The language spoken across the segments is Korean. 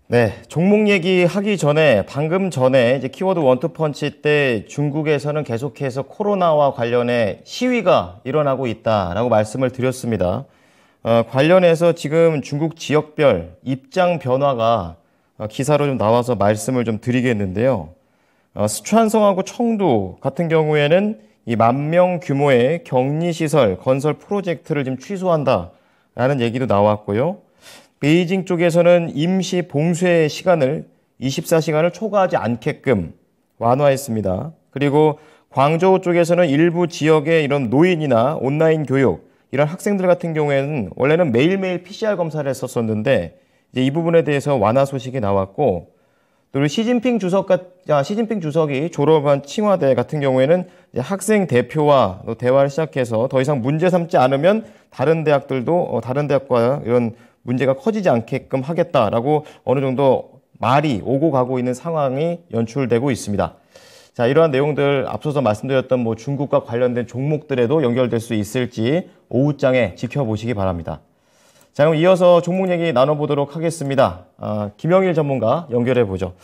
네, 종목 얘기하기 전에 방금 전에 이제 키워드 원투펀치 때 중국에서는 계속해서 코로나와 관련해 시위가 일어나고 있다라고 말씀을 드렸습니다. 관련해서 지금 중국 지역별 입장 변화가 기사로 좀 나와서 말씀을 좀 드리겠는데요. 스촨성하고 청두 같은 경우에는 이 10,000명 규모의 격리시설 건설 프로젝트를 지금 취소한다라는 얘기도 나왔고요. 베이징 쪽에서는 임시 봉쇄 시간을 24시간을 초과하지 않게끔 완화했습니다. 그리고 광저우 쪽에서는 일부 지역의 이런 노인이나 온라인 교육, 이런 학생들 같은 경우에는 원래는 매일매일 PCR 검사를 했었었는데 이제 이 부분에 대해서 완화 소식이 나왔고, 또 시진핑 주석이 졸업한 칭화대 같은 경우에는 이제 학생 대표와 또 대화를 시작해서 더 이상 문제 삼지 않으면 다른 대학과 이런 문제가 커지지 않게끔 하겠다라고 어느 정도 말이 오고 가고 있는 상황이 연출되고 있습니다. 자, 이러한 내용들 앞서서 말씀드렸던 중국과 관련된 종목들에도 연결될 수 있을지 오후장에 지켜보시기 바랍니다. 자, 그럼 이어서 종목 얘기 나눠보도록 하겠습니다. 김영일 전문가 연결해 보죠.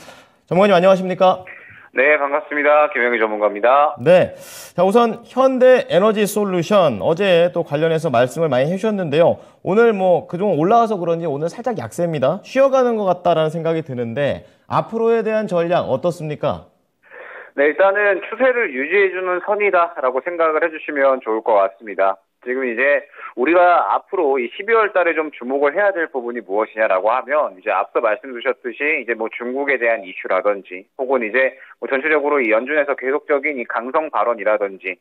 전문가님 안녕하십니까? 네, 반갑습니다. 김영일 전문가입니다. 네. 자, 우선 현대에너지솔루션 어제 또 관련해서 말씀을 많이 해주셨는데요. 오늘 그동안 올라와서 그런지 오늘 살짝 약세입니다. 쉬어가는 것 같다라는 생각이 드는데 앞으로에 대한 전략 어떻습니까? 네, 일단은 추세를 유지해주는 선이다라고 생각을 해주시면 좋을 것 같습니다. 지금 이제 우리가 앞으로 이 12월 달에 좀 주목을 해야 될 부분이 무엇이냐라고 하면 이제 앞서 말씀 주셨듯이 이제 중국에 대한 이슈라든지 혹은 이제 전체적으로 이 연준에서 계속적인 이 강성 발언이라든지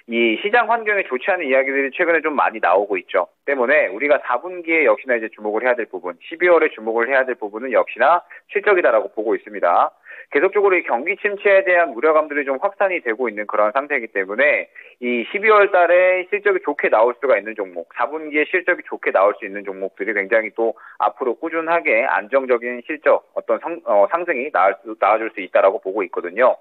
이 시장 환경에 좋지 않은 이야기들이 최근에 좀 많이 나오고 있죠. 때문에 우리가 4분기에 역시나 이제 주목을 해야 될 부분, 12월에 주목을 해야 될 부분은 역시나 실적이다라고 보고 있습니다. 계속적으로 이 경기 침체에 대한 우려감들이 좀 확산이 되고 있는 그런 상태이기 때문에 이 12월 달에 실적이 좋게 나올 수가 있는 종목, 4분기에 실적이 좋게 나올 수 있는 종목들이 굉장히 또 앞으로 꾸준하게 안정적인 실적, 상승이 나와줄 수 있다라고 보고 있거든요.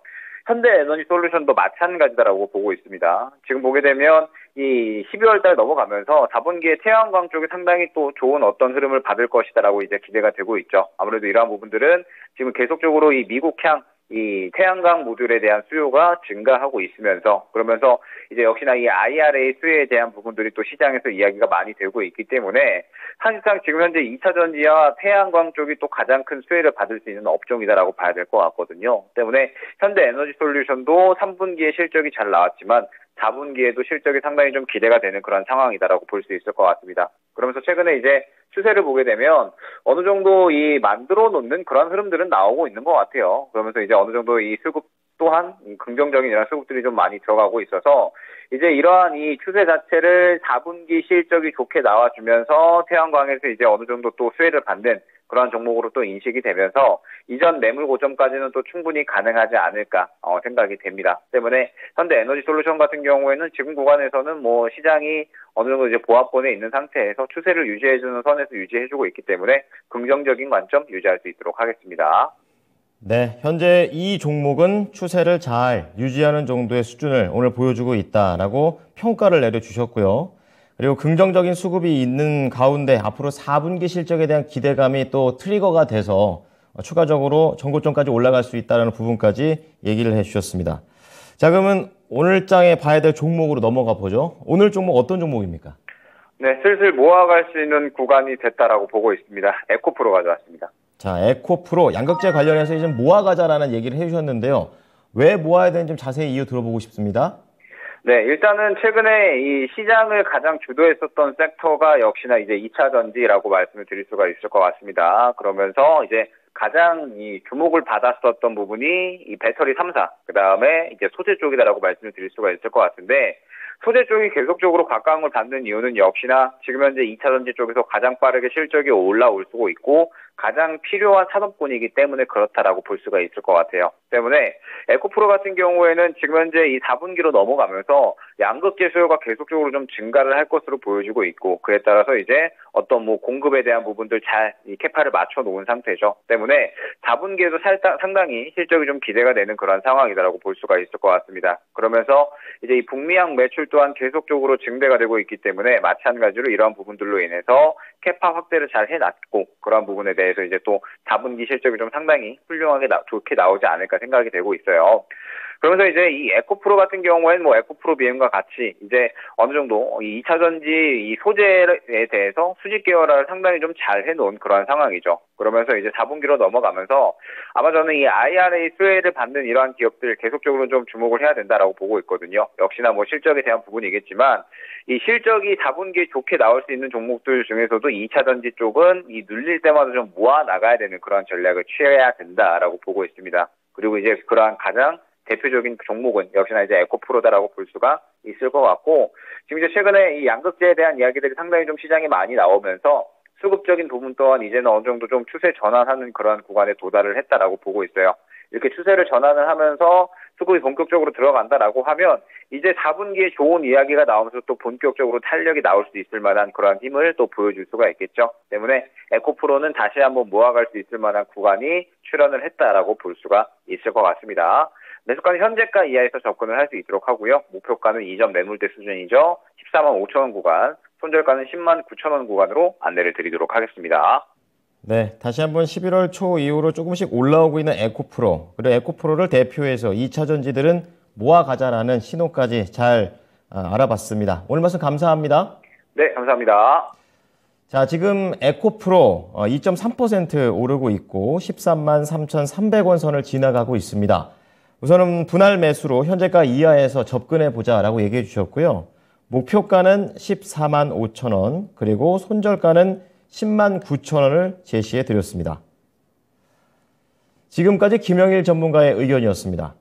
현대에너지솔루션도 마찬가지다라고 보고 있습니다. 지금 보게 되면 이 12월 달 넘어가면서 4분기에 태양광 쪽이 상당히 또 좋은 어떤 흐름을 받을 것이다라고 이제 기대가 되고 있죠. 아무래도 이러한 부분들은 지금 계속적으로 이 미국향 이 태양광 모듈에 대한 수요가 증가하고 있으면서 그러면서 이제 역시나 이 IRA 수요에 대한 부분들이 또 시장에서 이야기가 많이 되고 있기 때문에 사실상 지금 현재 2차 전지와 태양광 쪽이 또 가장 큰 수혜를 받을 수 있는 업종이다라고 봐야 될 것 같거든요. 때문에 현대에너지솔루션도 3분기에 실적이 잘 나왔지만 4분기에도 실적이 상당히 좀 기대가 되는 그런 상황이다라고 볼 수 있을 것 같습니다. 그러면서 최근에 이제 추세를 보게 되면 어느 정도 이 만들어 놓는 그런 흐름들은 나오고 있는 것 같아요. 그러면서 이제 어느 정도 이 수급 또한 긍정적인 이런 수급들이 좀 많이 들어가고 있어서 이제 이러한 이 추세 자체를 4분기 실적이 좋게 나와주면서 태양광에서 이제 어느 정도 또 수혜를 받는 그런 종목으로 또 인식이 되면서 이전 매물 고점까지는 또 충분히 가능하지 않을까 생각이 됩니다. 때문에 현대에너지솔루션 같은 경우에는 지금 구간에서는 시장이 어느 정도 이제 보합권에 있는 상태에서 추세를 유지해주는 선에서 유지해주고 있기 때문에 긍정적인 관점 유지할 수 있도록 하겠습니다. 네, 현재 이 종목은 추세를 잘 유지하는 정도의 수준을 오늘 보여주고 있다라고 평가를 내려주셨고요. 그리고 긍정적인 수급이 있는 가운데 앞으로 4분기 실적에 대한 기대감이 또 트리거가 돼서 추가적으로 전고점까지 올라갈 수 있다는 부분까지 얘기를 해주셨습니다. 자, 그러면 오늘 장에 봐야 될 종목으로 넘어가 보죠. 오늘 종목 어떤 종목입니까? 네, 슬슬 모아갈 수 있는 구간이 됐다라고 보고 있습니다. 에코프로 가져왔습니다. 자, 에코프로 양극재 관련해서 이제 모아가자라는 얘기를 해주셨는데요. 왜 모아야 되는지 좀 자세히 이유 들어보고 싶습니다. 네, 일단은 최근에 이 시장을 가장 주도했었던 섹터가 역시나 이제 2차 전지라고 말씀을 드릴 수가 있을 것 같습니다. 그러면서 이제 가장 이 주목을 받았었던 부분이 이 배터리 3사, 그 다음에 이제 소재 쪽이다라고 말씀을 드릴 수가 있을 것 같은데, 소재 쪽이 계속적으로 각광을 받는 이유는 역시나 지금 현재 2차 전지 쪽에서 가장 빠르게 실적이 올라올 수 있고 가장 필요한 산업군이기 때문에 그렇다라고 볼 수가 있을 것 같아요. 때문에 에코프로 같은 경우에는 지금 현재 이 4분기로 넘어가면서 양극재 수요가 계속적으로 좀 증가를 할 것으로 보여지고 있고 그에 따라서 이제 어떤 공급에 대한 부분들 잘 이 캐파를 맞춰 놓은 상태죠. 때문에 4분기에도 상당히 실적이 좀 기대가 되는 그런 상황이다라고 볼 수가 있을 것 같습니다. 그러면서 이제 이 북미향 매출 또한 계속적으로 증대가 되고 있기 때문에 마찬가지로 이러한 부분들로 인해서 캐파 확대를 잘 해놨고 그러한 부분에 대해 대해서 이제 또 4분기 실적이 좀 상당히 훌륭하게 좋게 나오지 않을까 생각이 되고 있어요. 그러면서 이제 이 에코프로 같은 경우에는 뭐 에코프로 BM과 같이 이제 어느 정도 이 2차 전지 이 소재에 대해서 수직 계열화를 상당히 좀 잘 해놓은 그러한 상황이죠. 그러면서 이제 4분기로 넘어가면서 아마 저는 이 IRA 수혜를 받는 이러한 기업들 계속적으로 좀 주목을 해야 된다라고 보고 있거든요. 역시나 뭐 실적에 대한 부분이겠지만 이 실적이 4분기에 좋게 나올 수 있는 종목들 중에서도 2차 전지 쪽은 이 눌릴 때마다 좀 모아 나가야 되는 그러한 전략을 취해야 된다라고 보고 있습니다. 그리고 이제 그러한 가장 대표적인 종목은 역시나 이제 에코프로다라고 볼 수가 있을 것 같고, 지금 이제 최근에 이 양극재에 대한 이야기들이 상당히 좀 시장에 많이 나오면서 수급적인 부분 또한 이제는 어느 정도 좀 추세 전환하는 그런 구간에 도달을 했다라고 보고 있어요. 이렇게 추세를 전환을 하면서 수급이 본격적으로 들어간다라고 하면 이제 4분기에 좋은 이야기가 나오면서 또 본격적으로 탄력이 나올 수 있을 만한 그런 힘을 또 보여줄 수가 있겠죠. 때문에 에코프로는 다시 한번 모아갈 수 있을 만한 구간이 출현을 했다라고 볼 수가 있을 것 같습니다. 매수가는 현재가 이하에서 접근을 할 수 있도록 하고요. 목표가는 이전 매물대 수준이죠. 14만 5천 원 구간, 손절가는 10만 9천 원 구간으로 안내를 드리도록 하겠습니다. 네, 다시 한번 11월 초 이후로 조금씩 올라오고 있는 에코프로, 그리고 에코프로를 대표해서 2차 전지들은 모아가자라는 신호까지 잘 알아봤습니다. 오늘 말씀 감사합니다. 네, 감사합니다. 자, 지금 에코프로 2.3% 오르고 있고 13만 3,300원 선을 지나가고 있습니다. 우선은 분할 매수로 현재가 이하에서 접근해보자라고 얘기해 주셨고요. 목표가는 14만 5천 원, 그리고 손절가는 10만 9천 원을 제시해 드렸습니다. 지금까지 김영일 전문가의 의견이었습니다.